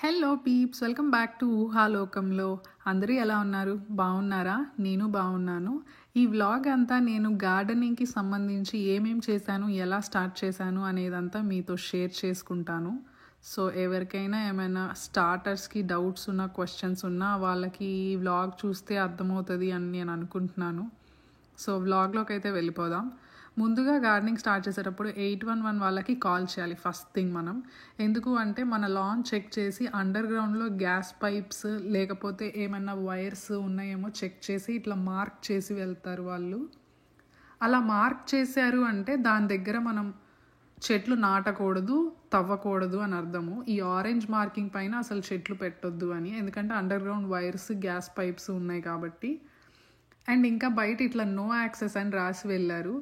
Hello peeps, welcome back to ఊహాలోకంలో. అందరూ ఎలా ఉన్నారు? బాగున్నారా? నేను బాగున్నాను. ఈ వ్లాగ్ అంతా నేను గార్డెనింగ్కి సంబంధించి ఏమేం చేశాను, ఎలా స్టార్ట్ చేశాను అనేదంతా మీతో షేర్ చేసుకుంటాను. సో ఎవరికైనా ఏమైనా స్టార్టర్స్కి డౌట్స్ ఉన్న క్వశ్చన్స్ ఉన్నా వాళ్ళకి ఈ వ్లాగ్ చూస్తే అర్థమవుతుంది అని నేను అనుకుంటున్నాను. సో వ్లాగ్లోకి అయితే వెళ్ళిపోదాం. ముందుగా గార్డెనింగ్ స్టార్ట్ చేసేటప్పుడు 811 వాళ్ళకి కాల్ చేయాలి ఫస్ట్ థింగ్ మనం. ఎందుకు అంటే మన లాన్ చెక్ చేసి అండర్ గ్రౌండ్లో గ్యాస్ పైప్స్ లేకపోతే ఏమైనా వైర్స్ ఉన్నాయేమో చెక్ చేసి ఇట్లా మార్క్ చేసి వెళ్తారు వాళ్ళు. అలా మార్క్ చేశారు అంటే దాని దగ్గర మనం చెట్లు నాటకూడదు, తవ్వకూడదు అని అర్థము. ఈ ఆరెంజ్ మార్కింగ్ పైన అసలు చెట్లు పెట్టొద్దు అని, ఎందుకంటే under ground wires gas pipes ఉన్నాయి కాబట్టి. అండ్ ఇంకా బయట ఇట్లా నో యాక్సెస్ అని రాసి వెళ్ళారు.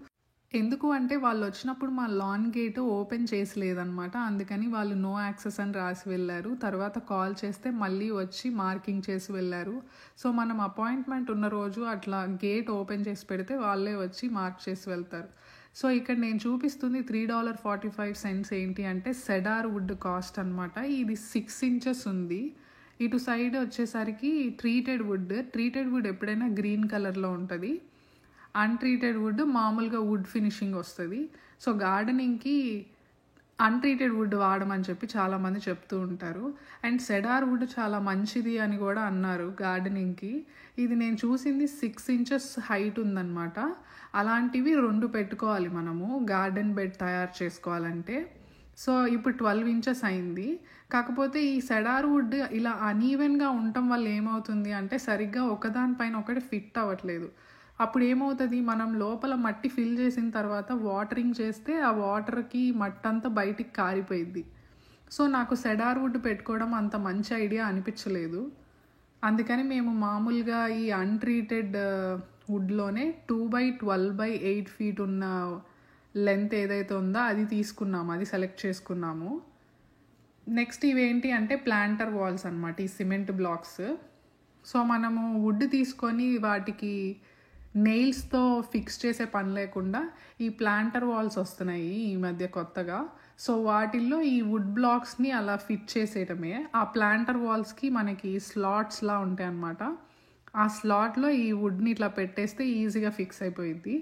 ఎందుకు అంటే వాళ్ళు వచ్చినప్పుడు మా లాన్ గేట్ ఓపెన్ చేసలేదన్నమాట, అందుకని వాళ్ళు నో యాక్సెస్ అని రాసి వెళ్ళారు. తర్వాత కాల్ చేస్తే మళ్ళీ వచ్చి మార్కింగ్ చేసి వెళ్ళారు. సో మనం అపాయింట్మెంట్ ఉన్న రోజు అట్లా గేట్ ఓపెన్ చేసి పెడితే వాళ్ళే వచ్చి మార్క్ చేసి వెళ్తారు. సో ఇక్కడ నేను చూపిస్తుంది $3.45 ఏంటి అంటే సెడార్ వుడ్ కాస్ట్ అనమాట. ఇది 6 inches ఉంది. ఇటు సైడ్ వచ్చేసరికి ట్రీటెడ్ వుడ్ ఎప్పుడైనా గ్రీన్ కలర్లో ఉంటుంది. అన్ట్రీటెడ్ వుడ్ మామూలుగా వుడ్ ఫినిషింగ్ వస్తుంది. సో గార్డెనింగ్కి అన్ట్రీటెడ్ వుడ్ వాడమని చెప్పి చాలామంది చెప్తూ ఉంటారు. అండ్ సెడార్ వుడ్ చాలా మంచిది అని కూడా అన్నారు గార్డెనింగ్కి. ఇది నేను చూసింది 6 inches హైట్ ఉందన్నమాట. అలాంటివి 2 పెట్టుకోవాలి మనము గార్డెన్ బెడ్ తయారు చేసుకోవాలంటే. సో ఇప్పుడు 12 inches అయింది. కాకపోతే ఈ సెడార్ వుడ్ ఇలా అనీవెన్గా ఉండటం వల్ల ఏమవుతుంది అంటే సరిగ్గా ఒకదానిపైన ఒకటి ఫిట్ అవ్వట్లేదు. అప్పుడు ఏమవుతుంది, మనం లోపల మట్టి ఫిల్ చేసిన తర్వాత వాటరింగ్ చేస్తే ఆ వాటర్కి మట్టి అంతా బయటికి కారిపోయిద్ది. సో నాకు సెడార్ వుడ్ పెట్టుకోవడం అంత మంచి ఐడియా అనిపించలేదు. అందుకని మేము మామూలుగా ఈ అన్ట్రీటెడ్ వుడ్లోనే 2x12x8 feet ఉన్న లెంత్ ఏదైతే ఉందో అది తీసుకున్నాము, అది సెలెక్ట్ చేసుకున్నాము. నెక్స్ట్ ఇవేంటి అంటే ప్లాంటర్ వాల్స్ అనమాట, ఈ సిమెంట్ బ్లాక్స్. సో మనము వుడ్ తీసుకొని వాటికి నెయిల్స్తో ఫిక్స్ చేసే పని లేకుండా ఈ ప్లాంటర్ వాల్స్ వస్తున్నాయి ఈ మధ్య కొత్తగా. సో వాటిల్లో ఈ వుడ్ బ్లాక్స్ని అలా ఫిట్ చేసేయటమే. ఆ ప్లాంటర్ వాల్స్కి మనకి స్లాట్స్లా ఉంటాయి అన్నమాట. ఆ స్లాట్లో ఈ వుడ్ని ఇట్లా పెట్టేస్తే ఈజీగా ఫిక్స్ అయిపోయింది.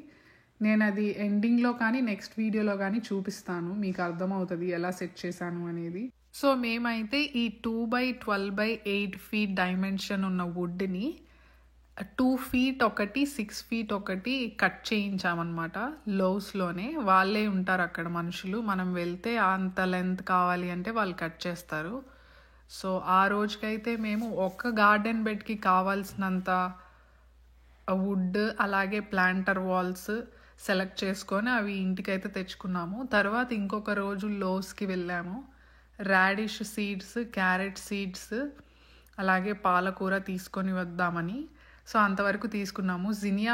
నేను అది ఎండింగ్లో కానీ నెక్స్ట్ వీడియోలో కానీ చూపిస్తాను, మీకు అర్థమవుతుంది ఎలా సెట్ చేశాను అనేది. సో మేమైతే ఈ 2x12x8 feet డైమెన్షన్ ఉన్న వుడ్ని 2 feet ఒకటి 6 feet ఒకటి కట్ చేయించామన్నమాట. లోస్లోనే వాళ్ళే ఉంటారు అక్కడ మనుషులు. మనం వెళ్తే అంత లెంత్ కావాలి అంటే వాళ్ళు కట్ చేస్తారు. సో ఆ రోజుకైతే మేము ఒక గార్డెన్ బెడ్కి కావాల్సినంత వుడ్ అలాగే ప్లాంటర్ వాల్స్ సెలెక్ట్ చేసుకొని అవి ఇంటికైతే తెచ్చుకున్నాము. తర్వాత ఇంకొక రోజు లోస్కి వెళ్ళాము. రాడిష్ సీడ్స్, క్యారెట్ సీడ్స్ అలాగే పాలకూర తీసుకొని వద్దామని. సో అంతవరకు తీసుకున్నాము. జినియా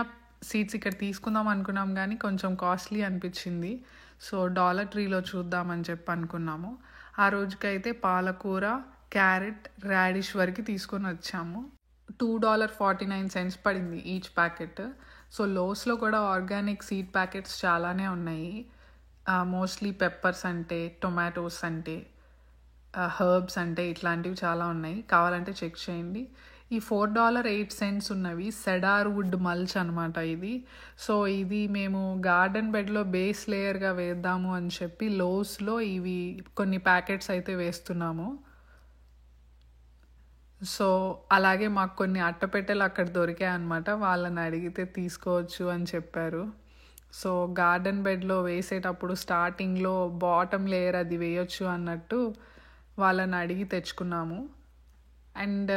సీడ్స్ ఇక్కడ తీసుకుందాం అనుకున్నాం కానీ కొంచెం కాస్ట్లీ అనిపించింది. సో డాలర్ ట్రీలో చూద్దామని చెప్పి అనుకున్నాము. ఆ రోజుకైతే పాలకూర, క్యారెట్, రాడిష్ వరకు తీసుకొని వచ్చాము. $2.49 పడింది ఈచ్ ప్యాకెట్. సో లోస్లో కూడా ఆర్గానిక్ సీడ్ ప్యాకెట్స్ చాలానే ఉన్నాయి. మోస్ట్లీ పెప్పర్స్ అంటే, టొమాటోస్ అంటే, హర్బ్స్ అంటే ఇట్లాంటివి చాలా ఉన్నాయి. కావాలంటే చెక్ చేయండి. ఈ $4.08 ఉన్నవి సెడార్ వుడ్ మల్చ్ అనమాట ఇది. సో ఇది మేము గార్డెన్ బెడ్లో బేస్ లేయర్గా వేద్దాము అని చెప్పి లోస్లో ఇవి కొన్ని ప్యాకెట్స్ అయితే వేస్తున్నాము. సో అలాగే మాకు కొన్ని అట్టపెట్టెలు అక్కడ దొరికాయి అనమాట. వాళ్ళని అడిగితే తీసుకోవచ్చు అని చెప్పారు. సో గార్డెన్ బెడ్లో వేసేటప్పుడు స్టార్టింగ్లో బాటమ్ లేయర్ అది వేయొచ్చు అన్నట్టు వాళ్ళని అడిగి తెచ్చుకున్నాము. అండ్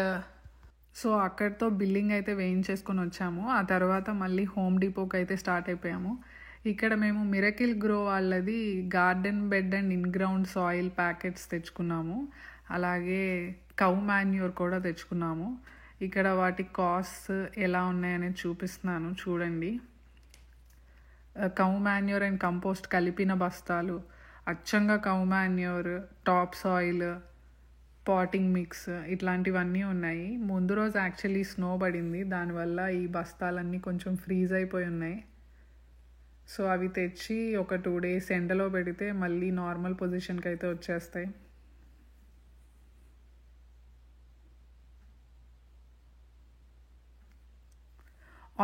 సో అక్కడితో బిల్లింగ్ అయితే వేయించేసుకొని వచ్చాము. ఆ తర్వాత మళ్ళీ హోమ్ డిపోకి అయితే స్టార్ట్ అయిపోయాము. ఇక్కడ మేము మిరకిల్ గ్రో వాళ్ళది garden bed and in ground soil packets తెచ్చుకున్నాము. అలాగే కౌ మాన్యూర్ కూడా తెచ్చుకున్నాము. ఇక్కడ వాటి కాస్ట్ ఎలా ఉన్నాయనేది చూపిస్తున్నాను చూడండి. కౌ మాన్యూర్ అండ్ కంపోస్ట్ కలిపిన బస్తాలు, అచ్చంగా cow manure, top soil, potting mix ఇట్లాంటివన్నీ ఉన్నాయి. ముందు రోజు యాక్చువల్లీ స్నో పడింది, దానివల్ల ఈ బస్తాలన్నీ కొంచెం ఫ్రీజ్ అయిపోయి ఉన్నాయి. సో అవి తెచ్చి ఒక 2 days ఎండలో పెడితే మళ్ళీ నార్మల్ పొజిషన్కి అయితే వచ్చేస్తాయి.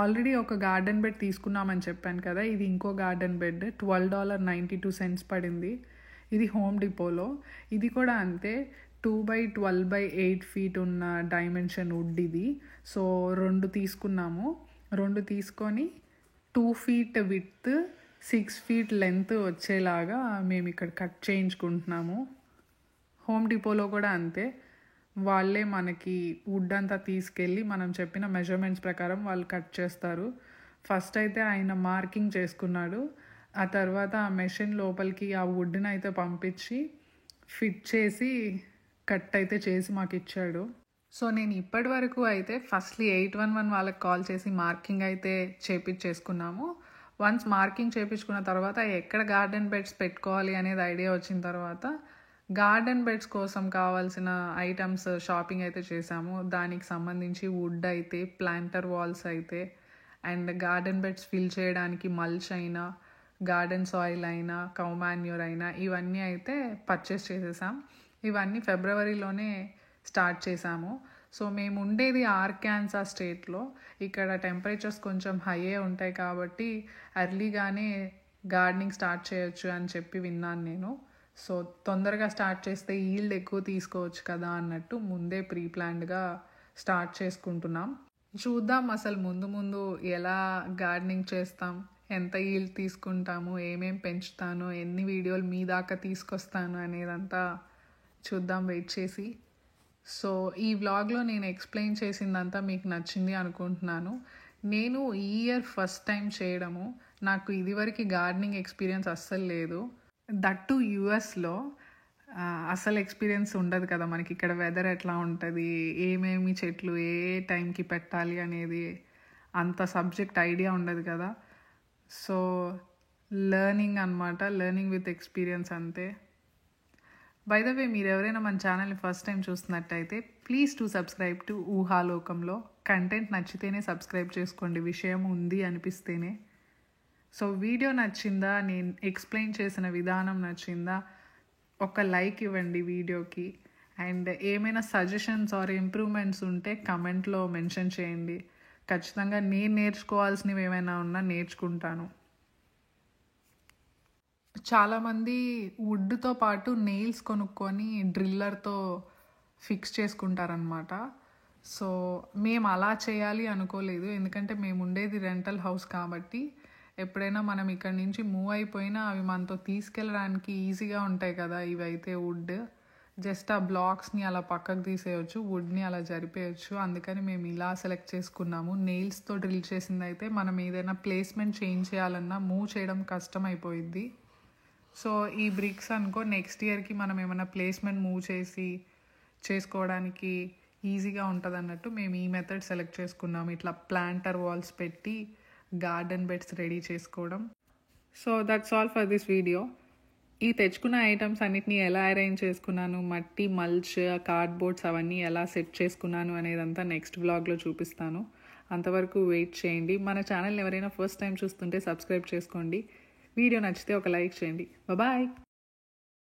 ఆల్రెడీ ఒక గార్డెన్ బెడ్ తీసుకున్నామని చెప్పాను కదా, ఇది ఇంకో గార్డెన్ బెడ్ $12.92 పడింది. ఇది హోమ్ డిపోలో. ఇది కూడా అంతే, 2x12x8 feet ఉన్న డైమెన్షన్ వుడ్ ఇది. సో 2 తీసుకున్నాము. 2 తీసుకొని 2 feet విడ్త్ 6 feet లెంత్ వచ్చేలాగా మేము ఇక్కడ కట్ చేయించుకుంటున్నాము. హోమ్ డిపోలో కూడా అంతే, వాళ్ళే మనకి వుడ్ అంతా తీసుకెళ్ళి మనం చెప్పిన మెజర్మెంట్స్ ప్రకారం వాళ్ళు కట్ చేస్తారు. ఫస్ట్ అయితే ఆయన మార్కింగ్ చేసుకున్నాడు. ఆ తర్వాత ఆ మెషిన్ లోపలికి ఆ వుడ్ని అయితే పంపించి ఫిట్ చేసి కట్ అయితే చేసి మాకు ఇచ్చాడు. సో నేను ఇప్పటి వరకు అయితే ఫస్ట్లీ 811 వాళ్ళకి కాల్ చేసి మార్కింగ్ అయితే చేపించేసుకున్నాము. వన్స్ మార్కింగ్ చేయించుకున్న తర్వాత ఎక్కడ గార్డెన్ బెడ్స్ పెట్టుకోవాలి అనేది ఐడియా వచ్చిన తర్వాత గార్డెన్ బెడ్స్ కోసం కావాల్సిన ఐటమ్స్ షాపింగ్ అయితే చేసాము. దానికి సంబంధించి వుడ్ అయితే, ప్లాంటర్ వాల్స్ అయితే, అండ్ గార్డెన్ బెడ్స్ ఫిల్ చేయడానికి మల్చ్ అయినా, గార్డెన్ సాయిల్ అయినా, కౌ మాన్యూర్ అయినా ఇవన్నీ అయితే పర్చేస్ చేసేసాం. ఇవన్నీ ఫిబ్రవరిలోనే స్టార్ట్ చేసాము. సో మేము ఉండేది ఆర్కాన్సాస్ స్టేట్లో. ఇక్కడ టెంపరేచర్స్ కొంచెం హైయే ఉంటాయి కాబట్టి ఎర్లీగానే గార్డెనింగ్ స్టార్ట్ చేయొచ్చు అని చెప్పి విన్నాను నేను. సో తొందరగా స్టార్ట్ చేస్తే ఈల్డ్ ఎక్కువ తీసుకోవచ్చు కదా అన్నట్టు ముందే ప్రీ ప్లాన్డ్గా స్టార్ట్ చేసుకుంటున్నాం. చూద్దాం అసలు ముందు ముందు ఎలా గార్డెనింగ్ చేస్తాం, ఎంత ఈల్డ్ తీసుకుంటాము, ఏమేం పెంచుతాను, ఎన్ని వీడియోలు మీ దాకా తీసుకొస్తాను అనేదంతా చూద్దాం వెయిట్ చేసి. సో ఈ వ్లాగ్లో నేను ఎక్స్ప్లెయిన్ చేసిందంతా మీకు నచ్చింది అనుకుంటున్నాను. నేను ఈ ఇయర్ ఫస్ట్ టైం చేయడము. నాకు ఇదివరకు గార్డెనింగ్ ఎక్స్పీరియన్స్ అస్సలు లేదు. దట్టు యుఎస్లో అసలు ఎక్స్పీరియన్స్ ఉండదు కదా మనకి. ఇక్కడ వెదర్ ఎట్లా ఉంటుంది, ఏమేమి చెట్లు ఏ టైంకి పెట్టాలి అనేది అంత సబ్జెక్ట్ ఐడియా ఉండదు కదా. సో లెర్నింగ్ అనమాట, లెర్నింగ్ విత్ ఎక్స్పీరియన్స్ అంతే. బై ద వే, మీరు ఎవరైనా మన ఛానల్ని ఫస్ట్ టైం చూస్తున్నట్టయితే ప్లీజ్ టు సబ్స్క్రైబ్ టు ఊహాలోకంలో. కంటెంట్ నచ్చితేనే సబ్స్క్రైబ్ చేసుకోండి, విషయం ఉంది అనిపిస్తేనే. సో వీడియో నచ్చిందా, నేను ఎక్స్ప్లెయిన్ చేసిన విధానం నచ్చిందా, ఒక లైక్ ఇవ్వండి వీడియోకి. అండ్ ఏమైనా సజెషన్స్ ఆర్ ఇంప్రూవ్మెంట్స్ ఉంటే కమెంట్లో మెన్షన్ చేయండి. ఖచ్చితంగా నేను నేర్చుకోవాల్సినవి ఏమైనా ఉన్నా నేర్చుకుంటాను. చాలామంది వుడ్తో పాటు నెయిల్స్ కొనుక్కొని డ్రిల్లర్తో ఫిక్స్ చేసుకుంటారనమాట. సో మేము అలా చేయాలి అనుకోలేదు, ఎందుకంటే మేము ఉండేది రెంటల్ హౌస్ కాబట్టి ఎప్పుడైనా మనం ఇక్కడ నుంచి మూవ్ అయిపోయినా అవి మనతో తీసుకెళ్ళడానికి ఈజీగా ఉంటాయి కదా. ఇవైతే వుడ్ జస్ట్ ఆ బ్లాక్స్ని అలా పక్కకు తీసేయచ్చు, వుడ్ని అలా జరిపేయచ్చు. అందుకని మేము ఇలా సెలెక్ట్ చేసుకున్నాము. నెయిల్స్తో డ్రిల్ చేసింది అయితే మనం ఏదైనా ప్లేస్మెంట్ చేంజ్ చేయాలన్నా మూవ్ చేయడం కష్టం అయిపోయిద్ది. సో ఈ బ్రిక్స్ అనుకో నెక్స్ట్ ఇయర్కి మనం ఏమైనా ప్లేస్మెంట్ మూవ్ చేసుకోవడానికి ఈజీగా ఉంటుంది అన్నట్టు మేము ఈ మెథడ్ సెలెక్ట్ చేసుకున్నాము. ఇట్లా ప్లాంటర్ వాల్స్ పెట్టి గార్డెన్ బెడ్స్ రెడీ చేసుకోవడం. So that's all for this video. ఈ తెచ్చుకున్న ఐటమ్స్ అన్నిటినీ ఎలా అరేంజ్ చేసుకున్నాను, మట్టి, మల్చ్, కార్డ్బోర్డ్స్ అవన్నీ ఎలా సెట్ చేసుకున్నాను అనేదంతా నెక్స్ట్ వ్లాగ్లో చూపిస్తాను. అంతవరకు వెయిట్ చేయండి. మన ఛానల్ ఎవరైనా ఫస్ట్ టైం చూస్తుంటే సబ్స్క్రైబ్ చేసుకోండి. వీడియో నచ్చితే ఒక లైక్ చేయండి. బాయ్.